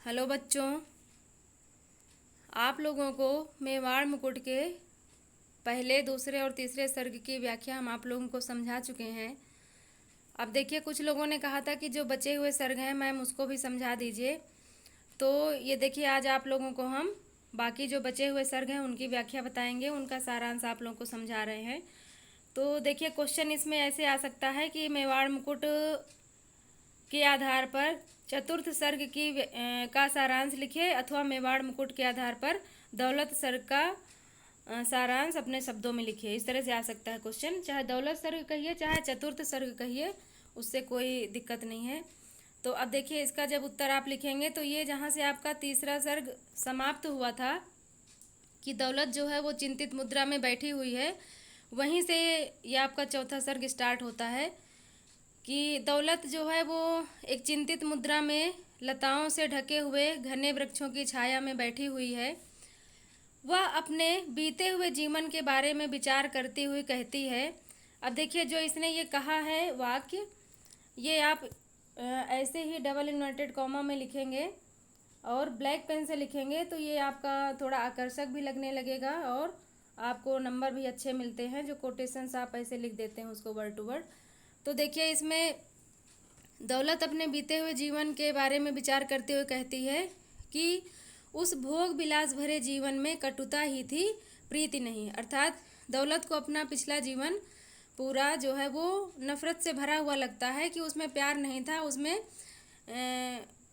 Hello बच्चों, आप लोगों को मेवाड़ मुकुट के पहले, दूसरे और तीसरे सर्ग की व्याख्या हम आप लोगों को समझा चुके हैं। अब देखिए, कुछ लोगों ने कहा था कि जो बचे हुए सर्ग हैं मैम उसको भी समझा दीजिए। तो ये देखिए, आज आप लोगों को हम बाकी जो बचे हुए सर्ग हैं उनकी व्याख्या बताएंगे, उनका सारांश आप लोगों को समझा रहे हैं। तो देखिए, क्वेश्चन इसमें ऐसे आ सकता है कि मेवाड़ मुकुट के आधार पर चतुर्थ सर्ग की का सारांश लिखे, अथवा मेवाड़ मुकुट के आधार पर दौलत सर्ग का सारांश अपने शब्दों में लिखिए। इस तरह से आ सकता है क्वेश्चन, चाहे दौलत सर्ग कहिए चाहे चतुर्थ सर्ग कहिए, उससे कोई दिक्कत नहीं है। तो अब देखिए, इसका जब उत्तर आप लिखेंगे तो ये जहाँ से आपका तीसरा सर्ग समाप्त हुआ था कि दौलत जो है वो चिंतित मुद्रा में बैठी हुई है, वहीं से ये आपका चौथा सर्ग स्टार्ट होता है कि दौलत जो है वो एक चिंतित मुद्रा में लताओं से ढके हुए घने वृक्षों की छाया में बैठी हुई है। वह अपने बीते हुए जीवन के बारे में विचार करती हुई कहती है। अब देखिए, जो इसने ये कहा है वाक्य, ये आप ऐसे ही डबल इन्वर्टेड कॉमा में लिखेंगे और ब्लैक पेन से लिखेंगे तो ये आपका थोड़ा आकर्षक भी लगने लगेगा और आपको नंबर भी अच्छे मिलते हैं। जो कोटेशंस आप ऐसे लिख देते हैं उसको वर्ड टू वर्ड। तो देखिए, इसमें दौलत अपने बीते हुए जीवन के बारे में विचार करते हुए कहती है कि उस भोग विलास भरे जीवन में कटुता ही थी, प्रीति नहीं। अर्थात दौलत को अपना पिछला जीवन पूरा जो है वो नफरत से भरा हुआ लगता है कि उसमें प्यार नहीं था, उसमें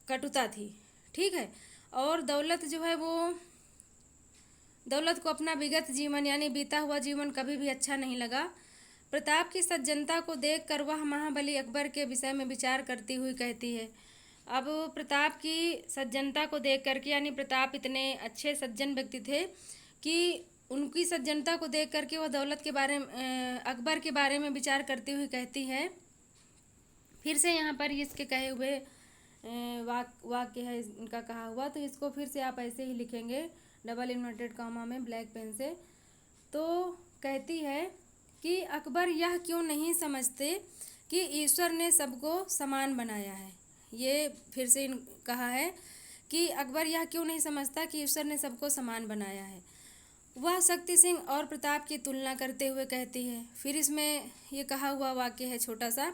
कटुता थी। ठीक है। और दौलत को अपना विगत जीवन यानी बीता हुआ जीवन कभी भी अच्छा नहीं लगा। प्रताप की सज्जनता को देखकर वह महाबली अकबर के विषय में विचार करती हुई कहती है। अब प्रताप की सज्जनता को देख करके, यानी प्रताप इतने अच्छे सज्जन व्यक्ति थे कि उनकी सज्जनता को देख करके वह दौलत के बारे में, अकबर के बारे में विचार करती हुई कहती है। फिर से यहाँ पर इसके कहे हुए वाक्य है इनका कहा हुआ, तो इसको फिर से आप ऐसे ही लिखेंगे डबल इन्वर्टेड कॉमा में ब्लैक पेन से। तो कहती है कि अकबर यह क्यों नहीं समझते कि ईश्वर ने सबको समान बनाया है। ये फिर से कहा है कि अकबर यह क्यों नहीं समझता कि ईश्वर ने सबको समान बनाया है। वह शक्ति सिंह और प्रताप की तुलना करते हुए कहती है। फिर इसमें ये कहा हुआ वाक्य है छोटा सा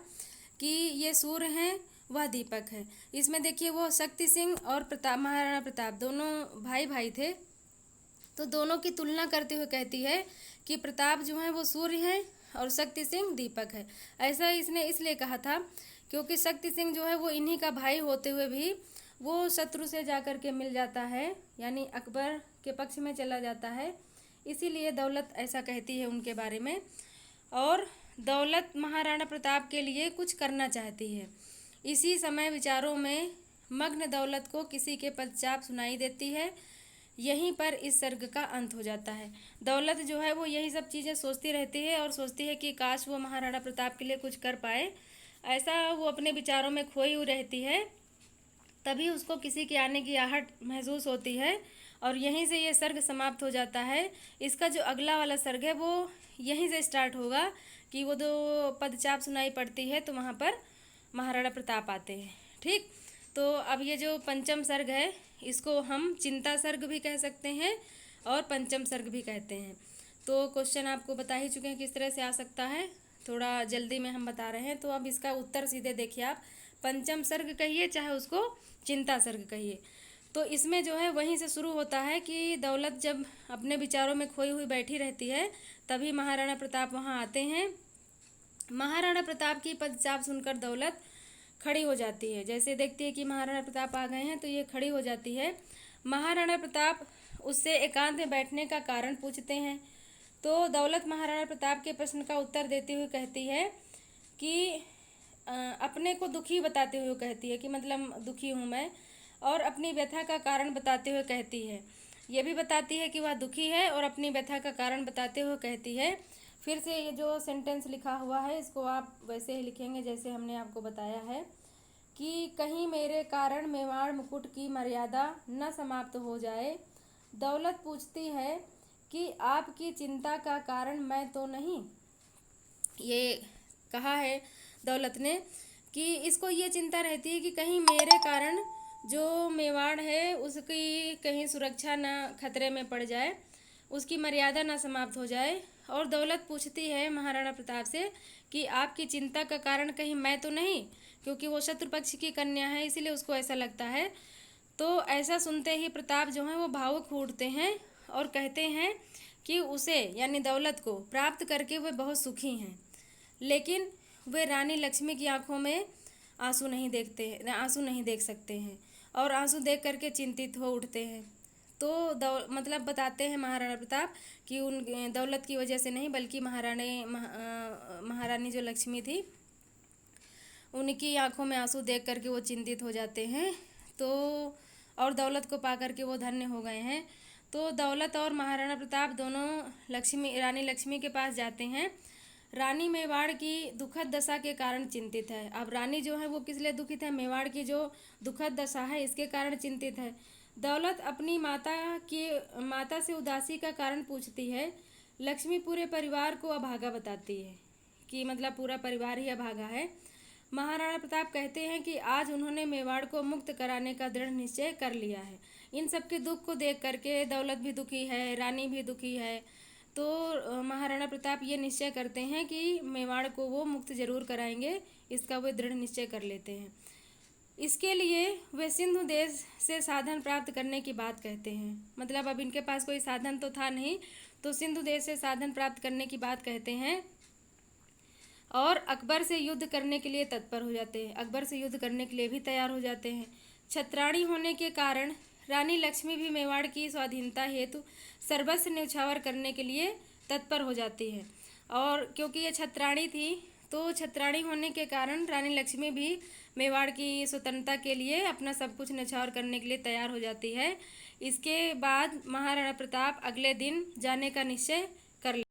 कि ये सूर्य हैं, वह दीपक है। इसमें देखिए, वो शक्ति सिंह और प्रताप, महाराणा प्रताप दोनों भाई भाई थे, तो दोनों की तुलना करते हुए कहती है कि प्रताप जो है वो सूर्य है और शक्ति सिंह दीपक है। ऐसा इसने इसलिए कहा था क्योंकि शक्ति सिंह जो है वो इन्हीं का भाई होते हुए भी वो शत्रु से जाकर के मिल जाता है, यानी अकबर के पक्ष में चला जाता है। इसीलिए दौलत ऐसा कहती है उनके बारे में। और दौलत महाराणा प्रताप के लिए कुछ करना चाहती है। इसी समय विचारों में मग्न दौलत को किसी के पदचाप सुनाई देती है। यहीं पर इस सर्ग का अंत हो जाता है। दौलत जो है वो यही सब चीज़ें सोचती रहती है और सोचती है कि काश वो महाराणा प्रताप के लिए कुछ कर पाए। ऐसा वो अपने विचारों में खोई हुई रहती है, तभी उसको किसी के आने की आहट महसूस होती है और यहीं से ये सर्ग समाप्त हो जाता है। इसका जो अगला वाला सर्ग है वो यहीं से स्टार्ट होगा कि वो दो पदचाप सुनाई पड़ती है तो वहाँ पर महाराणा प्रताप आते हैं। ठीक। तो अब ये जो पंचम सर्ग है इसको हम चिंता सर्ग भी कह सकते हैं और पंचम सर्ग भी कहते हैं। तो क्वेश्चन आपको बता ही चुके हैं किस तरह से आ सकता है, थोड़ा जल्दी में हम बता रहे हैं। तो अब इसका उत्तर सीधे देखिए आप, पंचम सर्ग कहिए चाहे उसको चिंता सर्ग कहिए। तो इसमें जो है वहीं से शुरू होता है कि दौलत जब अपने विचारों में खोई हुई बैठी रहती है तभी महाराणा प्रताप वहाँ आते हैं। महाराणा प्रताप की पदचाप सुनकर दौलत खड़ी हो जाती है। जैसे देखती है कि महाराणा प्रताप आ गए हैं तो ये खड़ी हो जाती है। महाराणा प्रताप उससे एकांत में बैठने का कारण पूछते हैं। तो दौलत महाराणा प्रताप के प्रश्न का उत्तर देते हुए कहती है कि अपने को दुखी बताते हुए कहती है कि मतलब दुखी हूँ मैं, और अपनी व्यथा का कारण बताते हुए कहती है। ये भी बताती है कि वह दुखी है और अपनी व्यथा का कारण बताते हुए कहती है। फिर से ये जो सेंटेंस लिखा हुआ है इसको आप वैसे ही लिखेंगे जैसे हमने आपको बताया है कि कहीं मेरे कारण मेवाड़ मुकुट की मर्यादा न समाप्त हो जाए। दौलत पूछती है कि आपकी चिंता का कारण मैं तो नहीं। ये कहा है दौलत ने कि इसको ये चिंता रहती है कि कहीं मेरे कारण जो मेवाड़ है उसकी कहीं सुरक्षा ना खतरे में पड़ जाए, उसकी मर्यादा ना समाप्त हो जाए। और दौलत पूछती है महाराणा प्रताप से कि आपकी चिंता का कारण कहीं मैं तो नहीं, क्योंकि वो शत्रु पक्ष की कन्या है इसीलिए उसको ऐसा लगता है। तो ऐसा सुनते ही प्रताप जो है वो भावुक हो उठते हैं और कहते हैं कि उसे यानी दौलत को प्राप्त करके वे बहुत सुखी हैं, लेकिन वे रानी लक्ष्मी की आंखों में आंसू नहीं देख सकते हैं और आंसू देख करके चिंतित हो उठते हैं। तो मतलब बताते हैं महाराणा प्रताप कि उन दौलत की वजह से नहीं बल्कि महारानी जो लक्ष्मी थी उनकी आंखों में आंसू देख करके वो चिंतित हो जाते हैं। तो और दौलत को पा करके वो धन्य हो गए हैं। तो दौलत और महाराणा प्रताप दोनों रानी लक्ष्मी के पास जाते हैं। रानी मेवाड़ की दुखद दशा के कारण चिंतित है। अब रानी जो है वो किस लिए दुखित है, मेवाड़ की जो दुखद दशा है इसके कारण चिंतित है। दौलत अपनी माता से उदासी का कारण पूछती है। लक्ष्मी पूरे परिवार को अभागा बताती है कि मतलब पूरा परिवार ही अभागा है। महाराणा प्रताप कहते हैं कि आज उन्होंने मेवाड़ को मुक्त कराने का दृढ़ निश्चय कर लिया है। इन सबके दुख को देख करके दौलत भी दुखी है, रानी भी दुखी है। तो महाराणा प्रताप ये निश्चय करते हैं कि मेवाड़ को वो मुक्त जरूर कराएंगे, इसका वे दृढ़ निश्चय कर लेते हैं। इसके लिए वे सिंधु देश से साधन प्राप्त करने की बात कहते हैं। मतलब अब इनके पास कोई साधन तो था नहीं, तो सिंधु देश से साधन प्राप्त करने की बात कहते हैं और अकबर से युद्ध करने के लिए तत्पर हो जाते हैं। अकबर से युद्ध करने के लिए भी तैयार हो जाते हैं। छत्राणी होने के कारण रानी लक्ष्मी भी मेवाड़ की स्वाधीनता हेतु सर्वस्व न्यौछावर करने के लिए तत्पर हो जाती है। और क्योंकि ये छत्राणी थी तो छत्राणी होने के कारण रानी लक्ष्मी भी मेवाड़ की स्वतंत्रता के लिए अपना सब कुछ न्यौछावर करने के लिए तैयार हो जाती है। इसके बाद महाराणा प्रताप अगले दिन जाने का निश्चय कर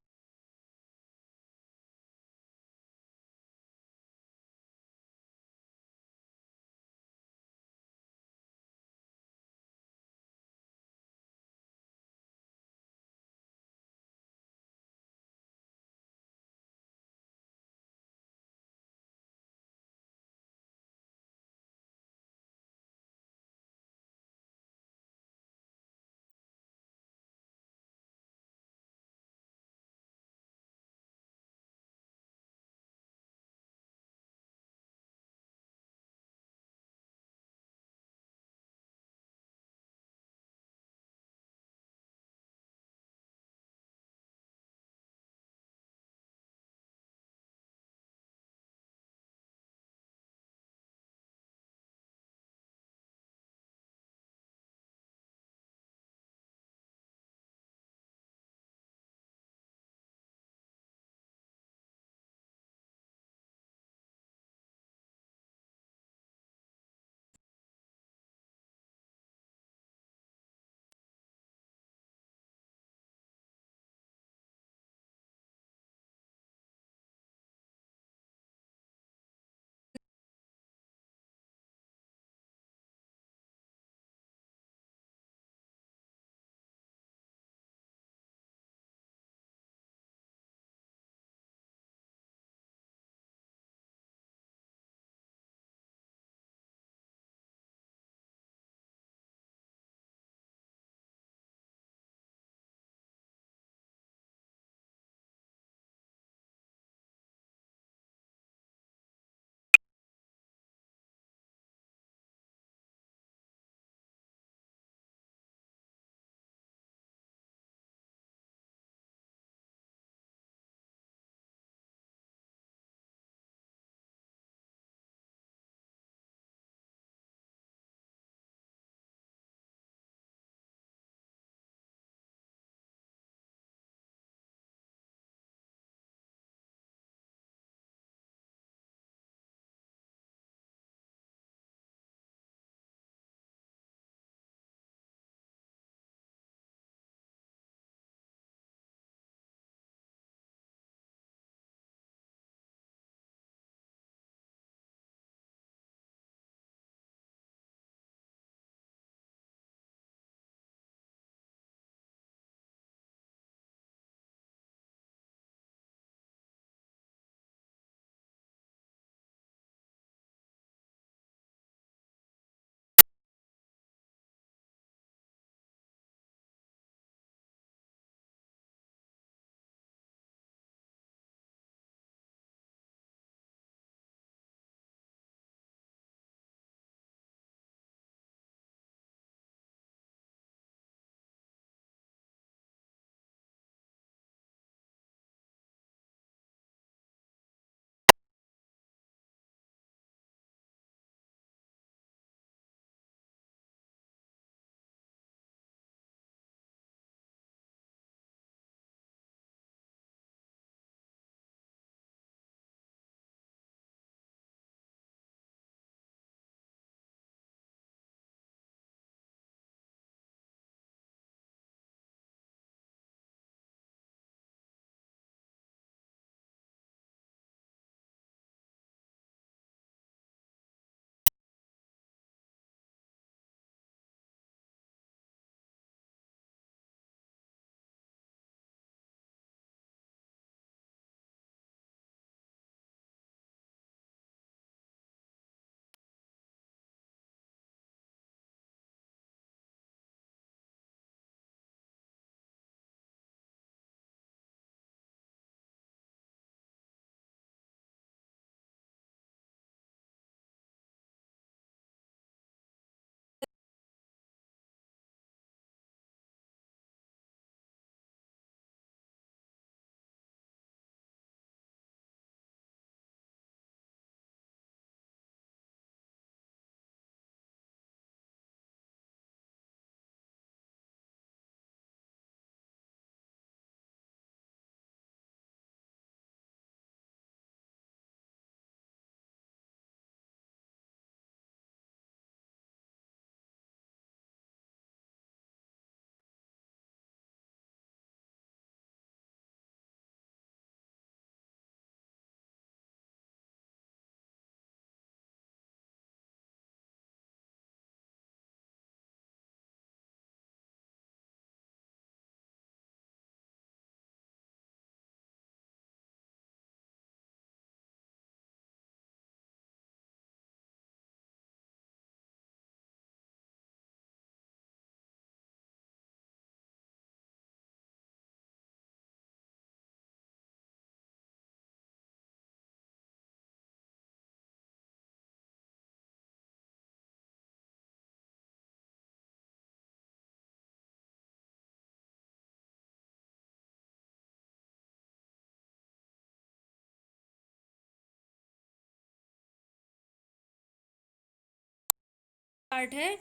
पार्ट है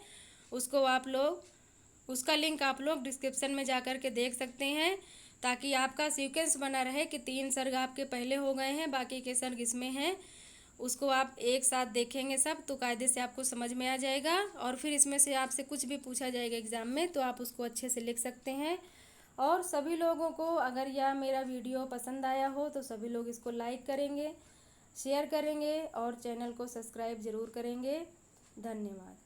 उसको आप लोग, उसका लिंक आप लोग डिस्क्रिप्शन में जा कर के देख सकते हैं, ताकि आपका सीक्वेंस बना रहे कि 3 सर्ग आपके पहले हो गए हैं, बाकी के सर्ग इसमें हैं। उसको आप एक साथ देखेंगे सब तो कायदे से आपको समझ में आ जाएगा, और फिर इसमें से आपसे कुछ भी पूछा जाएगा एग्ज़ाम में तो आप उसको अच्छे से लिख सकते हैं। और सभी लोगों को अगर यह मेरा वीडियो पसंद आया हो तो सभी लोग इसको लाइक करेंगे, शेयर करेंगे और चैनल को सब्सक्राइब ज़रूर करेंगे। धन्यवाद।